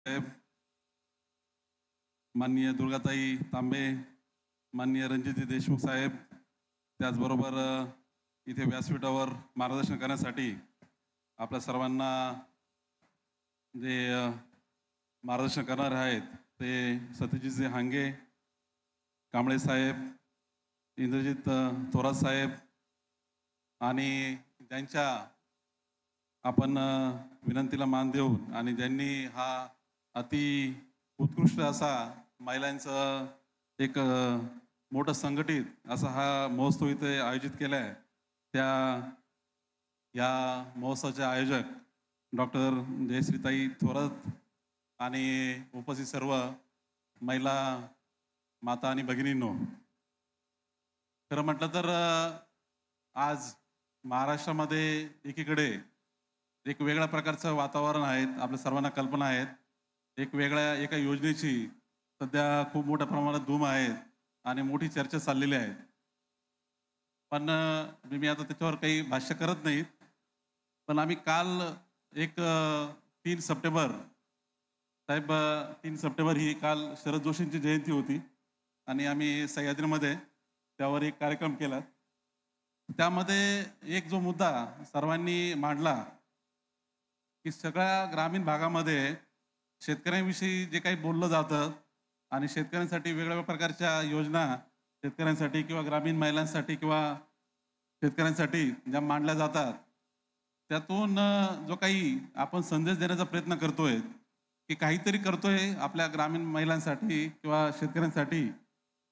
साहेब, माननीय दुर्गाताई तांबे, माननीय रणजित देशमुख साहेब, त्याचबरोबर इथे व्यासपीठावर मार्गदर्शन करण्यासाठी आपल्या सर्वांना जे मार्गदर्शन करणार आहेत ते सत्यजितजी हांगे, कांबळे साहेब, इंद्रजित थोरात साहेब आणि त्यांच्या आपण विनंतीला मान देऊन आणि ज्यांनी हा अति उत्कृष्ट असा महिलांचं एक मोठं संघटित असा हा महोत्सव इथे आयोजित केला आहे, त्या या महोत्सवाचे आयोजक डॉक्टर जयश्रीताई थोरात आणि उपस्थित सर्व महिला माता आणि भगिनींनो, खरं म्हटलं तर आज महाराष्ट्रामध्ये एकीकडे एक वेगळ्या प्रकारचं वातावरण आहे, आपल्या सर्वांना कल्पना आहेत. एक वेगळ्या एका योजनेची सध्या खूप मोठ्या प्रमाणात धूम आहे आणि मोठी चर्चा चाललेली आहे. पण मी आता त्याच्यावर काही भाष्य करत नाहीत. पण आम्ही काल एक 3 सप्टेंबर साहेब 3 सप्टेंबर ही काल शरद जोशींची जयंती होती आणि आम्ही सह्याद्रीमध्ये त्यावर एक कार्यक्रम केला. त्यामध्ये एक जो मुद्दा सर्वांनी मांडला की सगळ्या ग्रामीण भागामध्ये शेतकऱ्यांविषयी जे काही बोललं जातं आणि शेतकऱ्यांसाठी वेगवेगळ्या प्रकारच्या योजना शेतकऱ्यांसाठी किंवा ग्रामीण महिलांसाठी किंवा शेतकऱ्यांसाठी ज्या मांडल्या जातात, त्यातून जो काही आपण संदेश देण्याचा प्रयत्न करतोय की काहीतरी करतोय आपल्या ग्रामीण महिलांसाठी किंवा शेतकऱ्यांसाठी,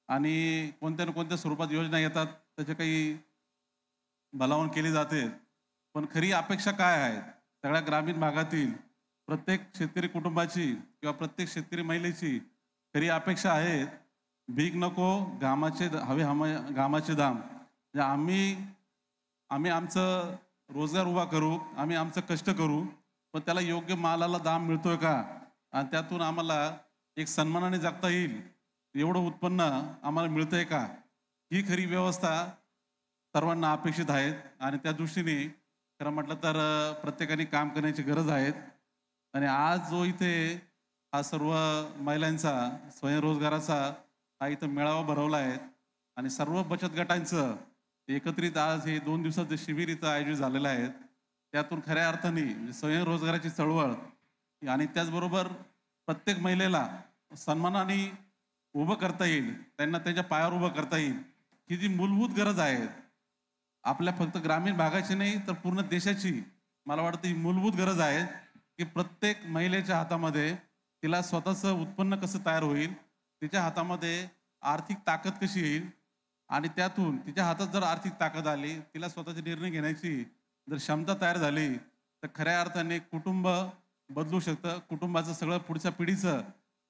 आणि कोणत्या ना कोणत्या स्वरूपात योजना येतात, त्याचे काही भलावण केली जाते. पण खरी अपेक्षा काय आहे सगळ्या ग्रामीण भागातील प्रत्येक शेतकरी कुटुंबाची किंवा प्रत्येक शेतकरी महिलेची खरी अपेक्षा आहे, भीक नको, घामाचे घामाचे दाम. आम्ही आमचं रोजगार उभा करू, आम्ही आमचं कष्ट करू, पण त्याला योग्य मालाला दाम मिळतोय का आणि त्यातून आम्हाला एक सन्मानाने जगता येईल एवढं उत्पन्न आम्हाला मिळतंय का, ही खरी व्यवस्था सर्वांना अपेक्षित आहेत. आणि त्या दृष्टीने खरं म्हटलं तर प्रत्येकाने काम करण्याची गरज आहे. आणि आज जो इथे हा सर्व महिलांचा स्वयंरोजगाराचा हा इथं मेळावा भरवला आहे आणि सर्व बचत गटांचं एकत्रित आज हे 2 दिवसाचं शिबिर इथं आयोजित झालेलं आहे, त्यातून खऱ्या अर्थाने स्वयंरोजगाराची चळवळ आणि त्याचबरोबर प्रत्येक महिलेला सन्मानाने उभं करता येईल, त्यांना त्यांच्या पायावर उभं करता येईल, ही जी मूलभूत गरज आहे आपल्या फक्त ग्रामीण भागाची नाही तर पूर्ण देशाची, मला वाटतं ही मूलभूत गरज आहे की प्रत्येक महिलेच्या हातामध्ये तिला स्वतःचं उत्पन्न कसं तयार होईल, तिच्या हातामध्ये आर्थिक ताकद कशी येईल आणि त्यातून तिच्या हातात जर आर्थिक ताकद आली, तिला स्वतःचे निर्णय घेण्याची जर क्षमता तयार झाली, तर खऱ्या अर्थाने कुटुंब बदलू शकतं, कुटुंबाचं सगळं पुढच्या पिढीचं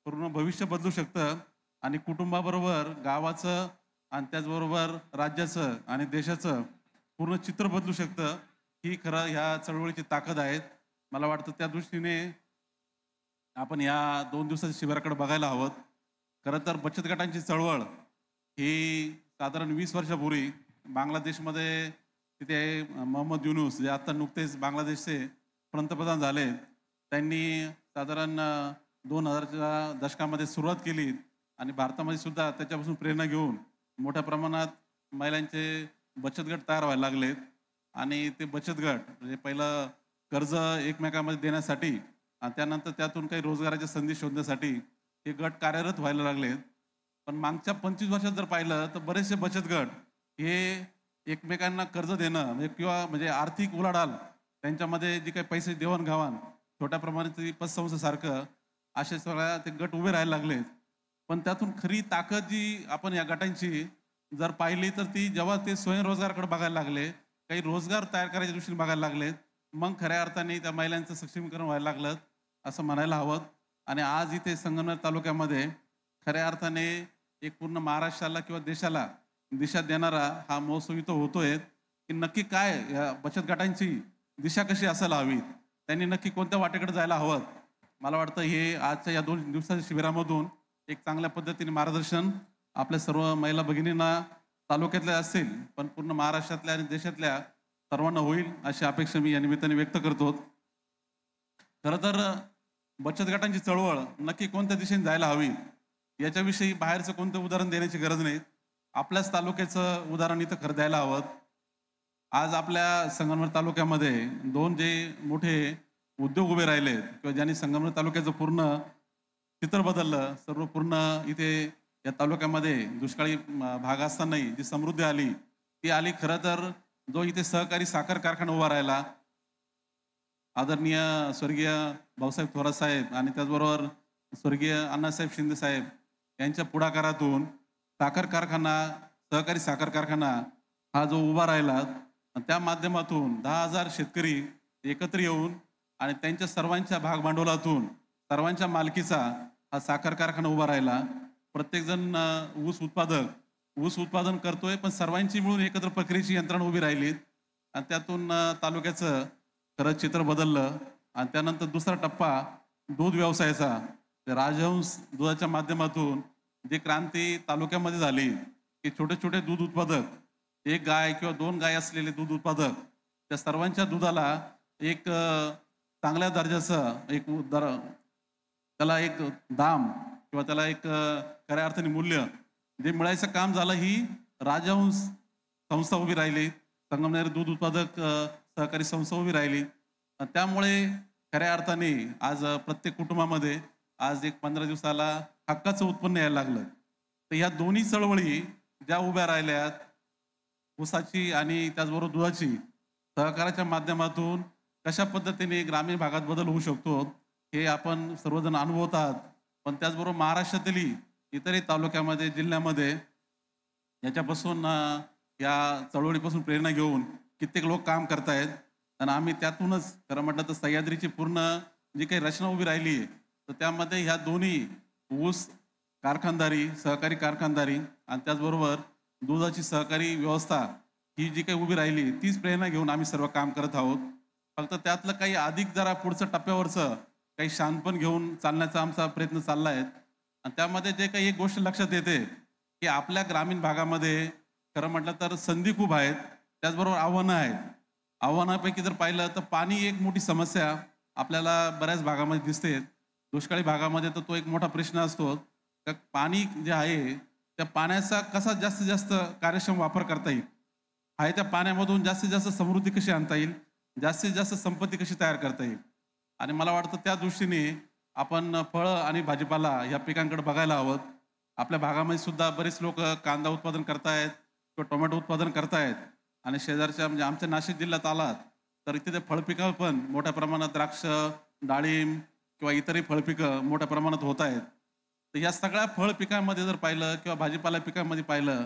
पूर्ण भविष्य बदलू शकतं आणि कुटुंबाबरोबर गावाचं आणि त्याचबरोबर राज्याचं आणि देशाचं पूर्ण चित्र बदलू शकतं. ही खरं ह्या चळवळीची ताकद आहे. मला वाटतं त्या दृष्टीने आपण या 2 दिवसाच्या शिबिराकडे बघायला हवं. खरं तर बचत गटांची चळवळ ही साधारण 20 वर्षापूर्वी बांगलादेशमध्ये तिथे मोहम्मद युनूस जे आता नुकतेच बांगलादेशचे पंतप्रधान झाले, त्यांनी साधारण 2000च्या दशकामध्ये सुरुवात केली आणि भारतामध्ये सुद्धा त्याच्यापासून प्रेरणा घेऊन मोठ्या प्रमाणात महिलांचे बचत गट तयार व्हायला लागलेत. आणि ते बचत गट म्हणजे पहिलं कर्ज एकमेकांमध्ये देण्यासाठी आणि त्यानंतर त्यातून काही रोजगाराच्या संधी शोधण्यासाठी हे गट कार्यरत व्हायला लागलेत. पण मागच्या 25 वर्षात जर पाहिलं तर बरेचसे बचत गट हे एकमेकांना कर्ज देणं म्हणजे आर्थिक उलाढाल त्यांच्यामध्ये जी काही पैसे देवाणघेवाण छोट्या प्रमाणात पतसंस्थेसारखं असे सगळ्या ते गट उभे राहायला लागलेत. पण त्यातून खरी ताकद जी आपण या गटांची जर पाहिली तर ती जेव्हा ते स्वयंरोजगाराकडे बघायला लागले, काही रोजगार तयार करायच्या दृष्टीने बघायला लागलेत, मग खऱ्या अर्थाने त्या महिलांचं सक्षमीकरण व्हायला लागलं असं म्हणायला हवं. आणि आज इथे संगमनेर तालुक्यामध्ये खऱ्या अर्थाने एक पूर्ण महाराष्ट्राला किंवा देशाला दिशा देणारा हा महोत्सव इथं होतोय की नक्की काय या बचत गटांची दिशा कशी असायला हवी, त्यांनी नक्की कोणत्या वाटेकडे जायला हवं. मला वाटतं हे आजच्या या 2 दिवसाच्या शिबिरामधून एक चांगल्या पद्धतीने मार्गदर्शन आपल्या सर्व महिला भगिनींना तालुक्यातल्या असतील पण पूर्ण महाराष्ट्रातल्या आणि देशातल्या सर्वांना होईल अशी अपेक्षा मी या निमित्ताने व्यक्त करतो. खरं तर बचत गटांची चळवळ नक्की कोणत्या दिशेने जायला हवी याच्याविषयी बाहेरचं कोणतं उदाहरण देण्याची गरज नाही. आपल्याच तालुक्याचं उदाहरण इथं खरं द्यायला हवं. आज आपल्या संगमनेर तालुक्यामध्ये दोन जे मोठे उद्योग उभे राहिले किंवा ज्यांनी संगमनेर तालुक्याचं पूर्ण चित्र बदललं, सर्व पूर्ण इथे या तालुक्यामध्ये दुष्काळी भाग असतानाही जी समृद्धी आली ती आली खरं तर जो इथे सहकारी साखर कारखाना उभा राहिला, आदरणीय स्वर्गीय भाऊसाहेब थोरात साहेब आणि त्याचबरोबर स्वर्गीय अण्णासाहेब शिंदे साहेब यांच्या पुढाकारातून साखर कारखाना, सहकारी साखर कारखाना हा जो उभा राहिला आणि त्या माध्यमातून 10,000 शेतकरी एकत्र येऊन आणि त्यांच्या सर्वांच्या भागभांडवलातून सर्वांच्या मालकीचा हा साखर कारखाना उभा राहिला. प्रत्येकजण ऊस उत्पादन करतोय, पण सर्वांची मिळून एकत्र प्रक्रियेची यंत्रणा उभी राहिली आणि त्यातून तालुक्याचं खरं चित्र बदललं. आणि त्यानंतर दुसरा टप्पा दूध व्यवसायाचा, राजहंस दुधाच्या माध्यमातून जी क्रांती तालुक्यामध्ये झाली की छोटे छोटे दूध उत्पादक, एक गाय किंवा दोन गाय असलेले दूध उत्पादक, त्या सर्वांच्या दुधाला एक चांगल्या दर्जाचं एक त्याला एक दाम किंवा त्याला एक खऱ्या अर्थाने मूल्य जे मिळायचं काम झालं. ही राजहंस संस्था उभी राहिली, संगमनेर दूध उत्पादक सहकारी संस्था उभी राहिली. त्यामुळे खऱ्या अर्थाने आज प्रत्येक कुटुंबामध्ये आज एक 15 दिवसाला हक्काचं उत्पन्न यायला लागलं. तर ह्या दोन्ही चळवळी ज्या उभ्या राहिल्यात, ऊसाची आणि त्याचबरोबर दुधाची, सहकाराच्या माध्यमातून कशा पद्धतीने ग्रामीण भागात बदल होऊ शकतो हे आपण सर्वजण अनुभवतात. पण त्याचबरोबर महाराष्ट्रातील इतरही तालुक्यामध्ये, जिल्ह्यामध्ये याच्यापासून या चळवळीपासून प्रेरणा घेऊन कित्येक लोक काम करतायत. आणि आम्ही त्यातूनच खरं म्हटलं तर सह्याद्रीची पूर्ण जी काही रचना उभी राहिली आहे तर त्यामध्ये ह्या दोन्ही ऊस कारखानदारी, सहकारी कारखानदारी आणि त्याचबरोबर दुधाची सहकारी व्यवस्था ही जी काही उभी राहिली तीच प्रेरणा घेऊन आम्ही सर्व काम करत आहोत. फक्त त्यातलं काही अधिक जरा पुढचं टप्प्यावरचं काही शानपण घेऊन चालण्याचा आमचा प्रयत्न चालला आहे. आणि त्यामध्ये जे काही एक गोष्ट लक्षात येते की आपल्या ग्रामीण भागामध्ये खरं म्हटलं तर संधी खूप आहेत, त्याचबरोबर आव्हानं आहेत. आव्हानापैकी जर पाहिलं तर पाणी एक मोठी समस्या आपल्याला बऱ्याच भागामध्ये दिसते. दुष्काळी भागामध्ये तर तो एक मोठा प्रश्न असतो. तर पाणी जे आहे त्या पाण्याचा कसा जास्तीत जास्त कार्यक्षम वापर करता येईल, आहे त्या पाण्यामधून जास्तीत जास्त समृद्धी कशी आणता येईल, जास्तीत जास्त संपत्ती कशी तयार करता येईल. आणि मला वाटतं त्या दृष्टीने आपण फळं आणि भाजीपाला या पिकांकडे बघायला हवं. आपल्या भागामध्ये सुद्धा बरेच लोक कांदा उत्पादन करतायत किंवा टोमॅटो उत्पादन करतायत. आणि शेजारच्या म्हणजे आमच्या नाशिक जिल्ह्यात आलात तर इथे ते फळपिकं पण मोठ्या प्रमाणात द्राक्ष, डाळिंब किंवा इतरही फळपिकं मोठ्या प्रमाणात होत आहेत. तर या सगळ्या फळ पिकांमध्ये जर पाहिलं किंवा भाजीपाला पिकांमध्ये पाहिलं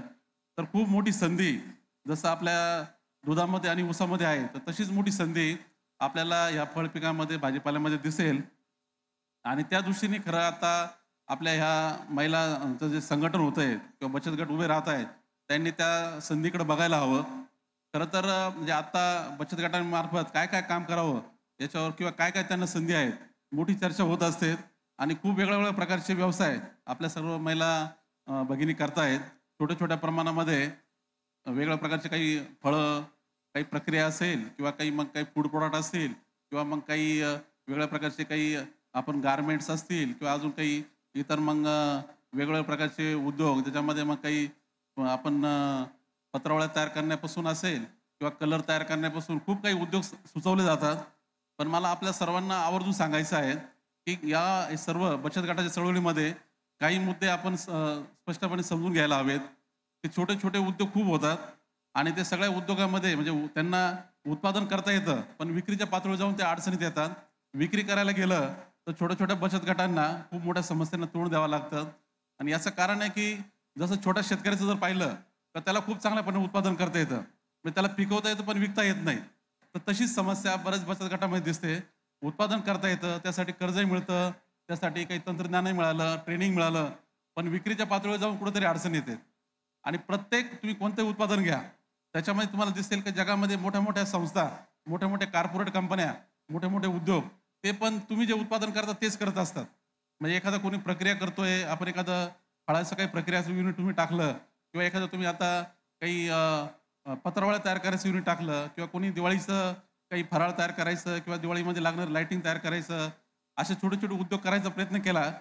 तर खूप मोठी संधी जसं आपल्या दुधामध्ये आणि ऊसामध्ये आहे तर तशीच मोठी संधी आपल्याला ह्या फळ पिकांमध्ये, भाजीपाल्यामध्ये दिसेल. आणि त्या दृष्टीने खरं आता आपल्या ह्या महिलांचं जे संघटन होत आहे किंवा बचत गट उभे राहत आहेत त्यांनी त्या संधीकडे बघायला हवं. खरं तर म्हणजे आता बचत गटांमार्फत काय काय काम करावं याच्यावर किंवा काय काय त्यांना संधी आहेत मोठी चर्चा होत असते. आणि खूप वेगळ्या वेगळ्या प्रकारचे व्यवसाय आपल्या सर्व महिला भगिनी करतायत. छोट्या छोट्या प्रमाणामध्ये वेगवेगळ्या प्रकारचे काही फळं, काही प्रक्रिया असेल किंवा काही मग काही फूड प्रॉडक्ट असतील किंवा मग काही वेगळ्या प्रकारचे काही आपण गारमेंट्स असतील किंवा अजून काही इतर मग वेगवेगळ्या प्रकारचे उद्योग त्याच्यामध्ये मग काही आपण पत्रावळ्या तयार करण्यापासून असेल किंवा कलर तयार करण्यापासून खूप काही उद्योग सुचवले जातात. पण मला आपल्या सर्वांना आवर्जून सांगायचं आहे की या सर्व बचत गटाच्या चळवळीमध्ये काही मुद्दे आपण स्पष्टपणे समजून घ्यायला हवेत की छोटे छोटे उद्योग खूप होतात आणि ते सगळ्या उद्योगामध्ये म्हणजे त्यांना उत्पादन करता येतं पण विक्रीच्या पातळीवर जाऊन ते अडचणीत येतात. विक्री करायला गेलं तर छोट्या छोट्या बचत गटांना खूप मोठ्या समस्यांना तोंड द्यावं लागतं. आणि याचं कारण आहे की जसं छोट्या शेतकऱ्याचं जर पाहिलं तर त्याला खूप चांगल्यापणे उत्पादन करता येतं, म्हणजे त्याला पिकवता येतं पण विकता येत नाही. तर तशीच समस्या बऱ्याच बचत गटामध्ये दिसते. उत्पादन करता येतं, त्यासाठी कर्जही मिळतं, त्यासाठी काही तंत्रज्ञानही मिळालं, ट्रेनिंग मिळालं, पण विक्रीच्या पातळीवर जाऊन कुठेतरी अडचण येते. आणि प्रत्येक तुम्ही कोणतंही उत्पादन घ्या त्याच्यामध्ये तुम्हाला दिसेल की जगामध्ये मोठ्या मोठ्या संस्था, मोठ्या मोठ्या कॉर्पोरेट कंपन्या, मोठे मोठे उद्योग ते पण तुम्ही जे उत्पादन करता तेच करत असतात. म्हणजे एखादा कोणी प्रक्रिया करतोय, आपण एखादं फळाचं काही प्रक्रियाचं युनिट तुम्ही टाकलं किंवा एखादं तुम्ही आता काही पत्रावळ्या तयार करायचं युनिट टाकलं किंवा कोणी दिवाळीचं काही फराळ तयार करायचं किंवा दिवाळीमध्ये लागणारं लाइटिंग तयार करायचं, असे छोटे छोटे उद्योग करायचा प्रयत्न केला